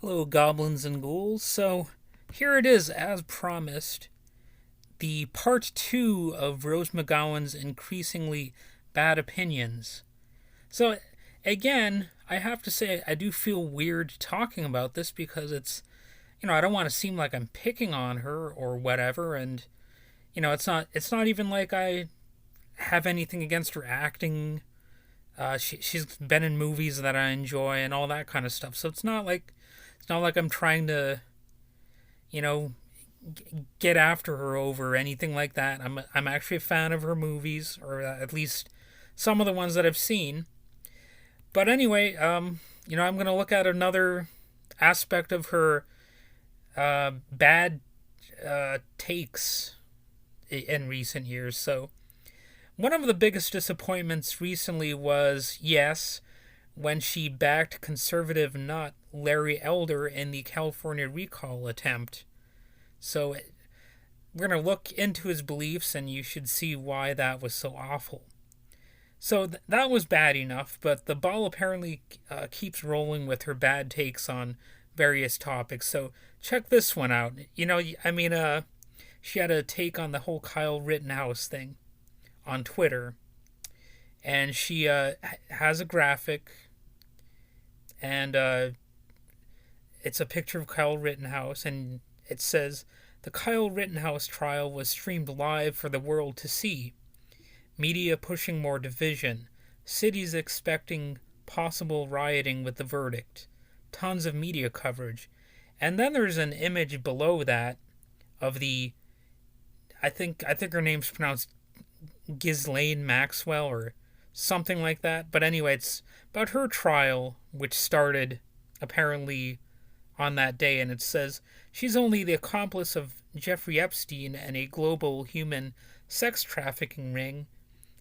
Hello, goblins and ghouls. So, here it is, as promised, the part two of Rose McGowan's increasingly bad opinions. So, again, I have to say, I do feel weird talking about this because I don't want to seem like I'm picking on her or whatever, and, it's not even like I have anything against her acting. She's been in movies that I enjoy and all that kind of stuff. So it's not like I'm trying to, you know, get after her over anything like that. I'm actually a fan of her movies, or at least some of the ones that I've seen. But anyway, I'm gonna look at another aspect of her bad takes in recent years. So one of the biggest disappointments recently was, yes, when she backed conservative nut Larry Elder in the California recall attempt. So we're going to look into his beliefs, and you should see why that was so awful. So that was bad enough, but the ball apparently keeps rolling with her bad takes on various topics. So check this one out. She had a take on the whole Kyle Rittenhouse thing on Twitter, and she has a graphic, and it's a picture of Kyle Rittenhouse, and it says, "The Kyle Rittenhouse trial was streamed live for the world to see. Media pushing more division. Cities expecting possible rioting with the verdict. Tons of media coverage." And then there's an image below that of I think her name's pronounced Ghislaine Maxwell or something like that. But anyway, it's about her trial, which started apparently on that day, and it says she's only the accomplice of Jeffrey Epstein and a global human sex trafficking ring,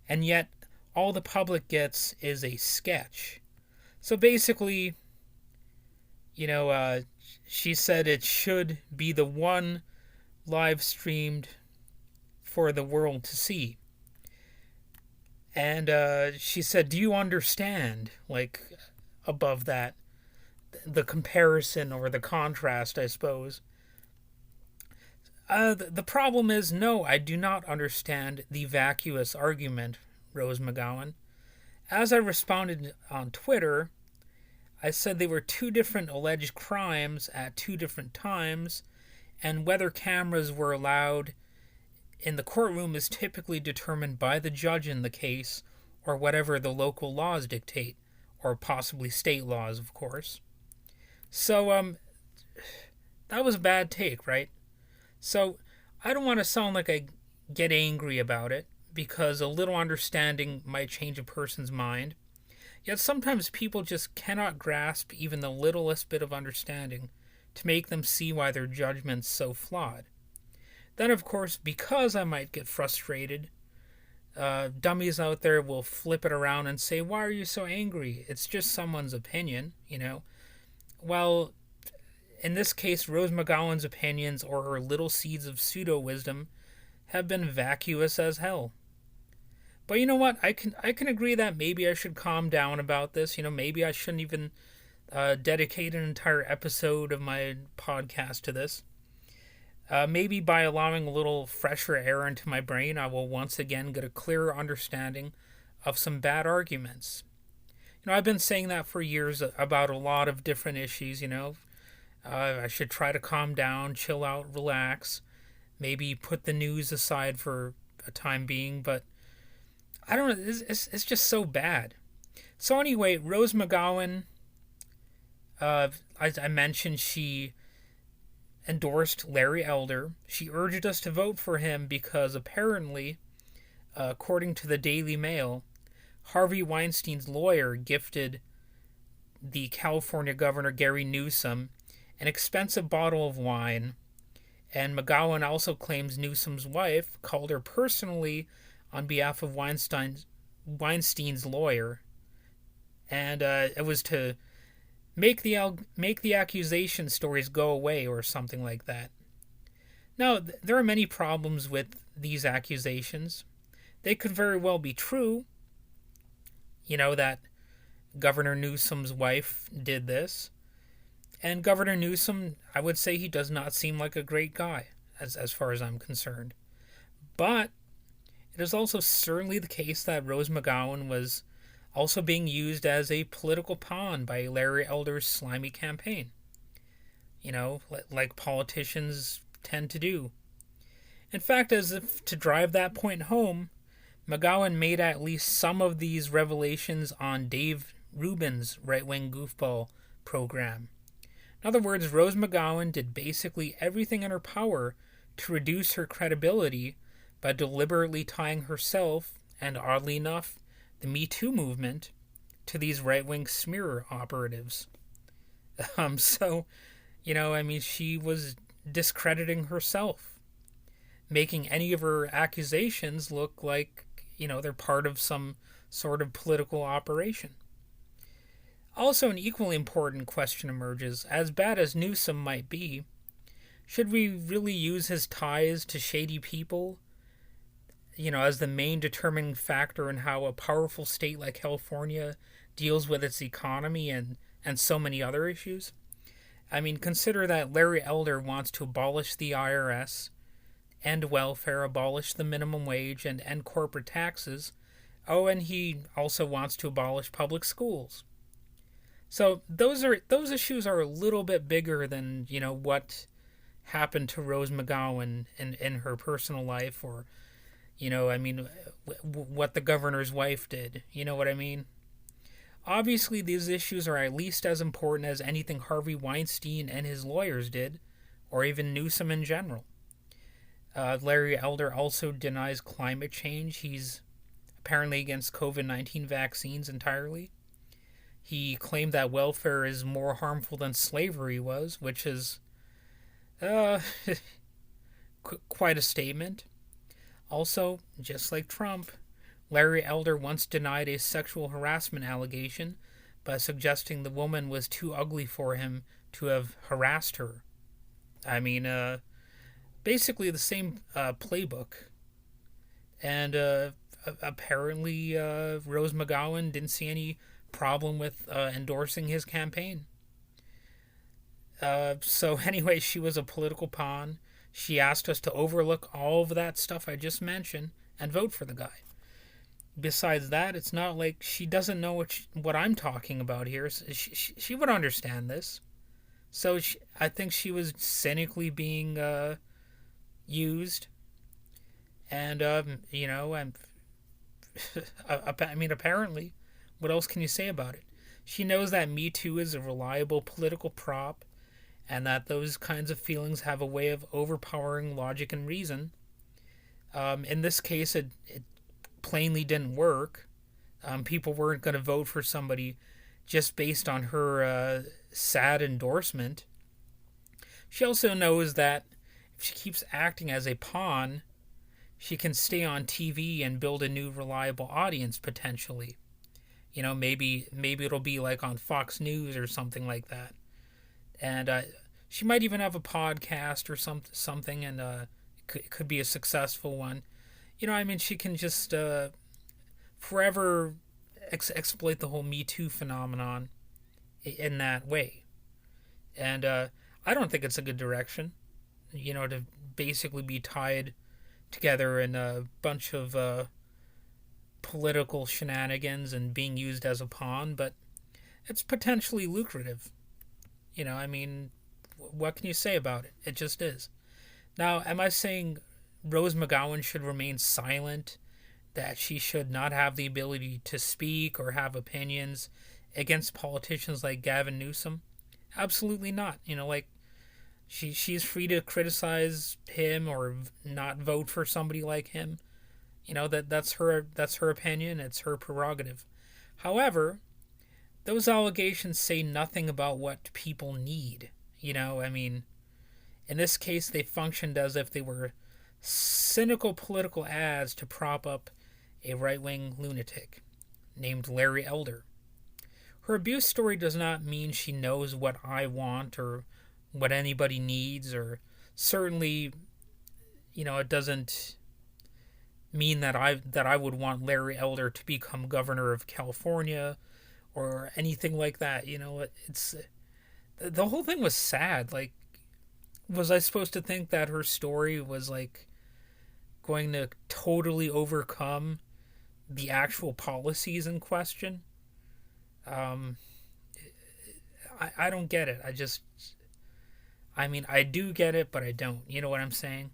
and yet all the public gets is a sketch. So basically, she said it should be the one live streamed for the world to see. And she said, "Do you understand?" Like, above that, the comparison or the contrast, I suppose. The problem is, no, I do not understand the vacuous argument, Rose McGowan. As I responded on Twitter, I said they were two different alleged crimes at two different times, and whether cameras were allowed in the courtroom is typically determined by the judge in the case, or whatever the local laws dictate, or possibly state laws, of course. So, that was a bad take, right? So, I don't want to sound like I get angry about it, because a little understanding might change a person's mind. Yet sometimes people just cannot grasp even the littlest bit of understanding to make them see why their judgment's so flawed. Then, of course, because I might get frustrated, dummies out there will flip it around and say, "Why are you so angry? It's just someone's opinion, Well, in this case, Rose McGowan's opinions or her little seeds of pseudo-wisdom have been vacuous as hell. But you know what? I can agree that maybe I should calm down about this. Maybe I shouldn't even dedicate an entire episode of my podcast to this. Maybe by allowing a little fresher air into my brain, I will once again get a clearer understanding of some bad arguments. I've been saying that for years about a lot of different issues, I should try to calm down, chill out, relax, maybe put the news aside for a time being, but I don't know, it's just so bad. So anyway, Rose McGowan, as I mentioned, she endorsed Larry Elder. She urged us to vote for him because apparently, according to the Daily Mail, Harvey Weinstein's lawyer gifted the California governor Gary Newsom an expensive bottle of wine, and McGowan also claims Newsom's wife called her personally on behalf of Weinstein's lawyer, and it was to make the accusation stories go away or something like that. Now, there are many problems with these accusations. They could very well be true, that Governor Newsom's wife did this. And Governor Newsom, I would say he does not seem like a great guy, as far as I'm concerned. But it is also certainly the case that Rose McGowan was also being used as a political pawn by Larry Elder's slimy campaign. Like politicians tend to do. In fact, as if to drive that point home, McGowan made at least some of these revelations on Dave Rubin's right-wing goofball program. In other words, Rose McGowan did basically everything in her power to reduce her credibility by deliberately tying herself, and oddly enough, the Me Too movement, to these right-wing smear operatives. She was discrediting herself, making any of her accusations look like, they're part of some sort of political operation. Also, an equally important question emerges. As bad as Newsom might be, should we really use his ties to shady people, as the main determining factor in how a powerful state like California deals with its economy and so many other issues? Consider that Larry Elder wants to abolish the IRS, end welfare, abolish the minimum wage, and end corporate taxes. Oh, and he also wants to abolish public schools. So those issues are a little bit bigger than what happened to Rose McGowan in her personal life, or what the governor's wife did. You know what I mean? Obviously, these issues are at least as important as anything Harvey Weinstein and his lawyers did, or even Newsom in general. Larry Elder also denies climate change. He's apparently against COVID-19 vaccines entirely. He claimed that welfare is more harmful than slavery was, which is quite a statement. Also, just like Trump, Larry Elder once denied a sexual harassment allegation by suggesting the woman was too ugly for him to have harassed her. Basically the same playbook. And apparently Rose McGowan didn't see any problem with endorsing his campaign. So anyway, she was a political pawn. She asked us to overlook all of that stuff I just mentioned and vote for the guy. Besides that, it's not like she doesn't know what I'm talking about here. She would understand this. So I think she was cynically being used. And, apparently, what else can you say about it? She knows that Me Too is a reliable political prop, and that those kinds of feelings have a way of overpowering logic and reason. In this case, it plainly didn't work. People weren't going to vote for somebody just based on her sad endorsement. She also knows that if she keeps acting as a pawn, she can stay on TV and build a new reliable audience potentially. Maybe it'll be like on Fox News or something like that. And she might even have a podcast or something, and it could be a successful one. She can just forever exploit the whole Me Too phenomenon in that way. And I don't think it's a good direction, to basically be tied together in a bunch of political shenanigans and being used as a pawn, but it's potentially lucrative. What can you say about it? It just is. Now, am I saying Rose McGowan should remain silent, that she should not have the ability to speak or have opinions against politicians like Gavin Newsom? Absolutely not. She's free to criticize him or not vote for somebody like him. That's her opinion. It's her prerogative. However, those allegations say nothing about what people need. In this case, they functioned as if they were cynical political ads to prop up a right-wing lunatic named Larry Elder. Her abuse story does not mean she knows what I want or what anybody needs, or certainly, it doesn't mean that I would want Larry Elder to become governor of California or anything like that. the whole thing was sad. Like, was I supposed to think that her story was like going to totally overcome the actual policies in question? Um, I don't get it. I mean, I do get it, but I don't. You know what I'm saying?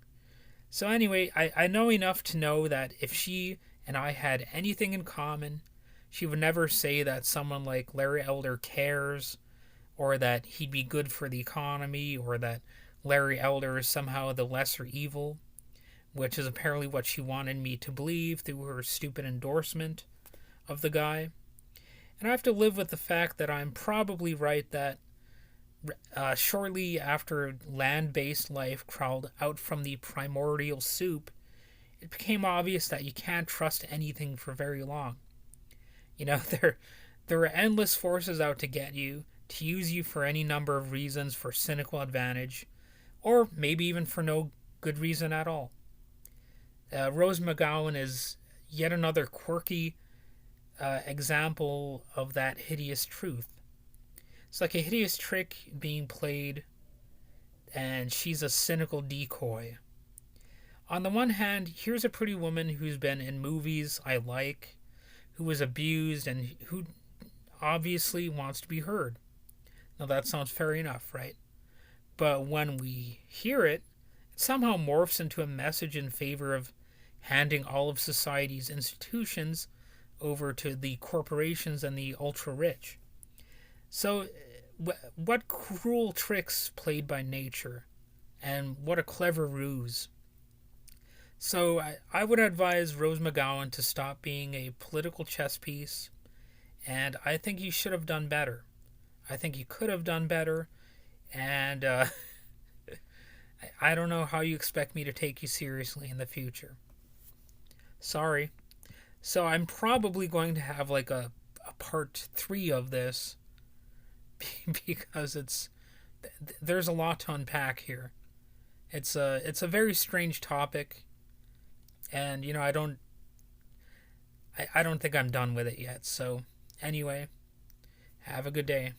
So, anyway, I know enough to know that if she and I had anything in common, she would never say that someone like Larry Elder cares, or that he'd be good for the economy, or that Larry Elder is somehow the lesser evil, which is apparently what she wanted me to believe through her stupid endorsement of the guy. And I have to live with the fact that I'm probably right that shortly after land based life crawled out from the primordial soup, it became obvious that you can't trust anything for very long. You know, there are endless forces out to get you, to use you for any number of reasons for cynical advantage, or maybe even for no good reason at all. Rose McGowan is yet another quirky example of that hideous truth. It's like a hideous trick being played, and she's a cynical decoy. On the one hand, here's a pretty woman who's been in movies I like, who was abused, and who obviously wants to be heard. Now that sounds fair enough, right? But when we hear it, it somehow morphs into a message in favor of handing all of society's institutions over to the corporations and the ultra rich. So, what cruel tricks played by nature, and what a clever ruse. So, I would advise Rose McGowan to stop being a political chess piece, and I think he should have done better. I think he could have done better, and I don't know how you expect me to take you seriously in the future. Sorry. So I'm probably going to have like a part 3 of this because there's a lot to unpack here. It's a very strange topic, and you know I don't think I'm done with it yet. So anyway, have a good day.